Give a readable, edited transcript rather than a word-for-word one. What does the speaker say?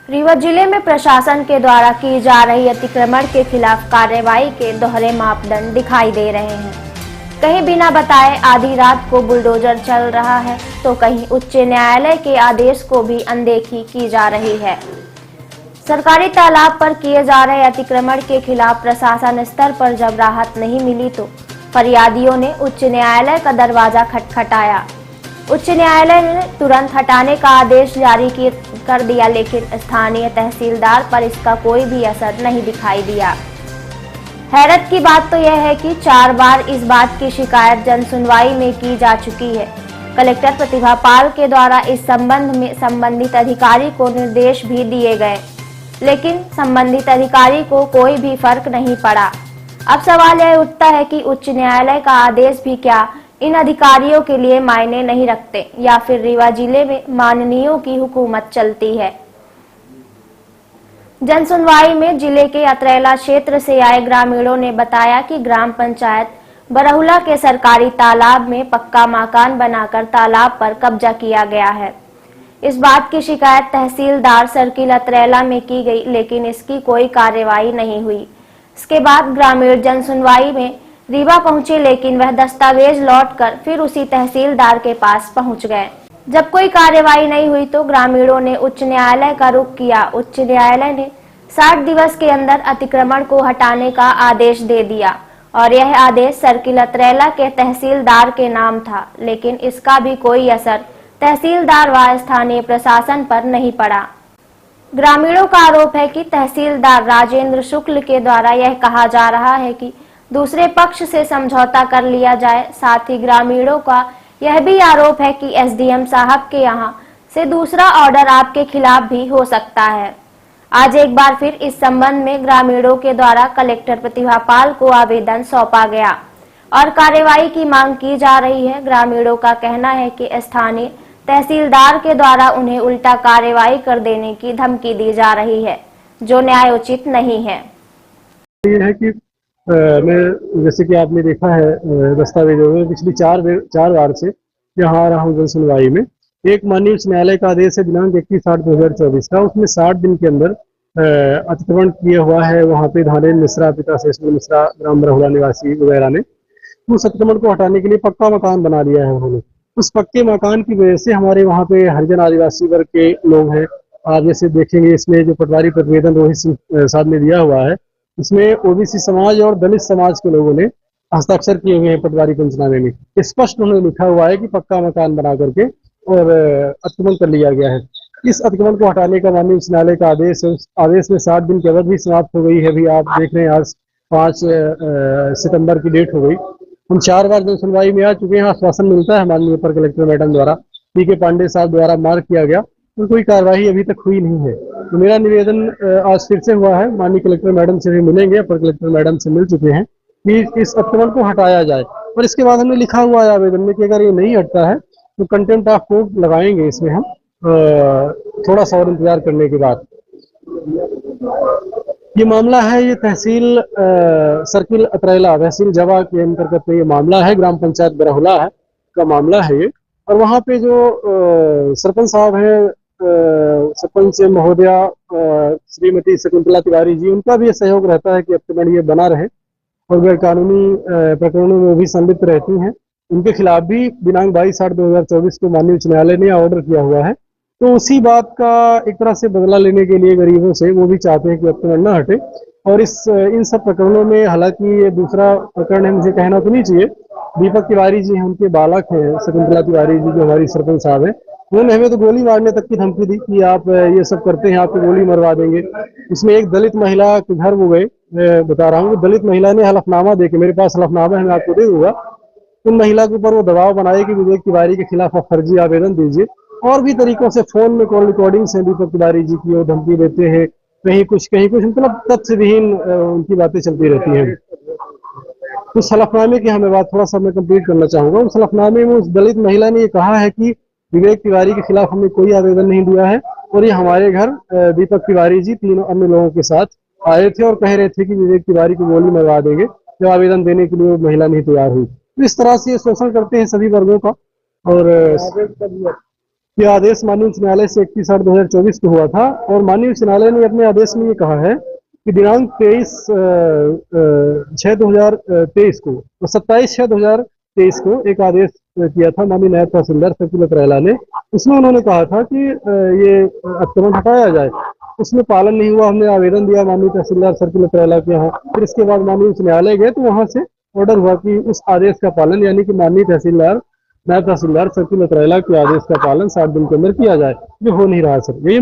रीवा जिले में प्रशासन के द्वारा की जा रही अतिक्रमण के खिलाफ कार्रवाई के दोहरे मापदंड दिखाई दे रहे हैं। कहीं बिना बताए आधी रात को बुलडोजर चल रहा है तो कहीं उच्च न्यायालय के आदेश को भी अनदेखी की जा रही है। सरकारी तालाब पर किए जा रहे अतिक्रमण के खिलाफ प्रशासन स्तर पर जब राहत नहीं मिली तो फरियादियों ने उच्च न्यायालय का दरवाजा खटखटाया। उच्च न्यायालय ने तुरंत हटाने का आदेश जारी कर दिया, लेकिन स्थानीय तहसीलदार पर इसका कोई भी असर नहीं दिखाई दिया। हैरत की बात तो यह है कि 4 बार इस बात की शिकायत जन सुनवाई में की जा चुकी है। कलेक्टर प्रतिभा पाल के द्वारा इस संबंध में संबंधित अधिकारी को निर्देश भी दिए गए, लेकिन संबंधित अधिकारी को कोई भी फर्क नहीं पड़ा। अब सवाल यह उठता है कि उच्च न्यायालय का आदेश भी क्या इन अधिकारियों के लिए मायने नहीं रखते, या फिर रीवा जिले में माननीयों की हुकूमत चलती है। जन सुनवाई में जिले के अतरेला क्षेत्र से आए ग्रामीणों ने बताया कि ग्राम पंचायत बरहुला के सरकारी तालाब में पक्का मकान बनाकर तालाब पर कब्जा किया गया है। इस बात की शिकायत तहसीलदार सर्किल अतरेला में की गई, लेकिन इसकी कोई कार्रवाई नहीं हुई। इसके बाद ग्रामीण जन सुनवाई में रीवा पहुंचे, लेकिन वह दस्तावेज लौटकर फिर उसी तहसीलदार के पास पहुंच गए। जब कोई कार्रवाई नहीं हुई तो ग्रामीणों ने उच्च न्यायालय का रुख किया। उच्च न्यायालय ने 60 दिवस के अंदर अतिक्रमण को हटाने का आदेश दे दिया और यह आदेश सर्किल अतरेला के तहसीलदार के नाम था, लेकिन इसका भी कोई असर तहसीलदार व स्थानीय प्रशासन पर नहीं पड़ा। ग्रामीणों का आरोप है कि तहसीलदार राजेंद्र शुक्ल के द्वारा यह कहा जा रहा है कि दूसरे पक्ष से समझौता कर लिया जाए। साथ ही ग्रामीणों का यह भी आरोप है कि एसडीएम साहब के यहां से दूसरा ऑर्डर आपके खिलाफ भी हो सकता है। आज एक बार फिर इस संबंध में ग्रामीणों के द्वारा कलेक्टर प्रतिभा पाल को आवेदन सौंपा गया और कार्रवाई की मांग की जा रही है। ग्रामीणों का कहना है कि स्थानीय तहसीलदार के द्वारा उन्हें उल्टा कार्रवाई कर देने की धमकी दी जा रही है, जो न्यायोचित नहीं है। ये है कि मैं जैसे कि आपने देखा है दस्तावेजों में पिछली 4 बार से यहाँ आ रहा हूँ जन सुनवाई में। एक माननीय उच्च न्यायालय का आदेश है दिनांक 21/8/2024 का, उसमें 60 दिन के अंदर अतिक्रमण किया हुआ है। वहाँ पे धानेन मिश्रा, पिता शेषमल मिश्रा, ग्राम बरहुला निवासी वगैरह ने उस अतिक्रमण को हटाने के लिए पक्का मकान बना लिया है उन्होंने। उस पक्के मकान की वजह से हमारे वहाँ पे हरिजन आदिवासी वर्ग के लोग हैं। आप जैसे देखेंगे इसमें जो पटवारी प्रतिवेदन रोहित सिंह साहब ने दिया हुआ है, इसमें ओबीसी समाज और दलित समाज के लोगों ने हस्ताक्षर किए हुए हैं। पटवारी पंचनामे में स्पष्ट उन्होंने लिखा हुआ है कि पक्का मकान बना करके और अतिक्रमण कर लिया गया है। इस अतिक्रमण को हटाने का माननीय उच्च न्यायालय का आदेश है। उस आदेश में 60 दिन की अवधि भी समाप्त हो गई है। अभी आप देख रहे हैं आज 5 सितंबर की डेट हो गई। हम 4 बार जन सुनवाई में आ चुके हैं। आश्वासन मिलता है माननीय अपर कलेक्टर मैडम द्वारा, पीके पांडे साहब द्वारा मार्क किया गया, तो कोई कार्रवाई अभी तक हुई नहीं है। तो मेरा निवेदन आज फिर से हुआ है, माननीय कलेक्टर मैडम से भी मिलेंगे, अपर कलेक्टर मैडम से मिल चुके हैं कि इस अतिक्रमण को हटाया जाए। और इसके बाद हमने लिखा हुआ है आवेदन में कि अगर ये नहीं हटता है तो कंटेम्प्ट ऑफ कोर्ट लगाएंगे इसमें हम, थोड़ा सा और इंतजार करने के बाद। ये मामला है, ये तहसील सर्किल अतरेला, तहसील जवा के अंतर्गत ये मामला है। ग्राम पंचायत बरहुला है का मामला है ये। और वहाँ पे जो सरपंच साहब हैं, सरपंच महोदया श्रीमती शकुंतला तिवारी जी, उनका भी सहयोग रहता है कि अतिक्रमण ये बना रहे और गैर कानूनी प्रकरणों में भी संलिप्त रहती हैं। उनके खिलाफ भी दिनांक 22/8/2024 को माननीय उच्च न्यायालय ने ऑर्डर किया हुआ है। तो उसी बात का एक तरह से बदला लेने के लिए गरीबों से वो भी चाहते हैं कि अतिक्रमण न हटे। और इन सब प्रकरणों में, हालांकि ये दूसरा प्रकरण है, मुझे कहना तो नहीं चाहिए, दीपक तिवारी जी हैं, उनके बालक हैं शकुंतला तिवारी जी जो हमारी सरपंच साहब हैं, उन्होंने हमें तो गोली मारने तक की धमकी दी कि आप ये सब करते हैं आपको गोली मरवा देंगे। इसमें एक दलित महिला के घर वो गए, मैं बता रहा हूँ, दलित महिला ने हलफनामा दे के, मेरे पास हलफनामा है मैं आपको दे दूंगा, उन महिला के ऊपर वो दबाव बनाए कि विवेक तिवारी के खिलाफ आप फर्जी आवेदन दीजिए। और भी तरीकों से फोन में कॉल रिकॉर्डिंग्स हैं दीपक तिवारी जी की, वो धमकी देते हैं, कहीं कुछ मतलब तथ्य विहीन उनकी बातें चलती रहती हैं। उस हलफनामे की हमें बात थोड़ा सा मैं कंप्लीट करना चाहूंगा। उस हलफनामे में उस दलित महिला ने ये कहा है कि विवेक तिवारी के खिलाफ हमने कोई आवेदन नहीं दिया है और ये हमारे घर दीपक तिवारी जी 3 अन्य लोगों के साथ आए थे और कह रहे थे कि विवेक तिवारी को गोली मरवा देंगे, जब आवेदन देने के लिए वो महिला नहीं तैयार हुई। तो इस तरह से ये शोषण करते हैं सभी वर्गों का। और ये आदेश माननीय उच्च न्यायालय से 31/8/2024 को हुआ था और माननीय उच्च न्यायालय ने अपने आदेश में ये कहा है कि दिनांक 23/6/2023 को, 27/6/2023 को एक आदेश किया था माननीय नायब तहसीलदार सर्किल अतरैला ने। उसमें उन्होंने कहा था कि ये अतिक्रमण हटाया जाए, उसमें पालन नहीं हुआ। हमने आवेदन दिया माननीय तहसीलदार सर्किल अतरैला के यहाँ, फिर इसके बाद माननीय उच्च न्यायालय गए तो वहां से ऑर्डर हुआ कि उस आदेश का पालन, यानी कि माननीय तहसीलदार नायब तहसीलदार सर्किल अतरैला के आदेश का पालन 60 दिन के अंदर किया जाए, जो हो नहीं रहा है सर। यही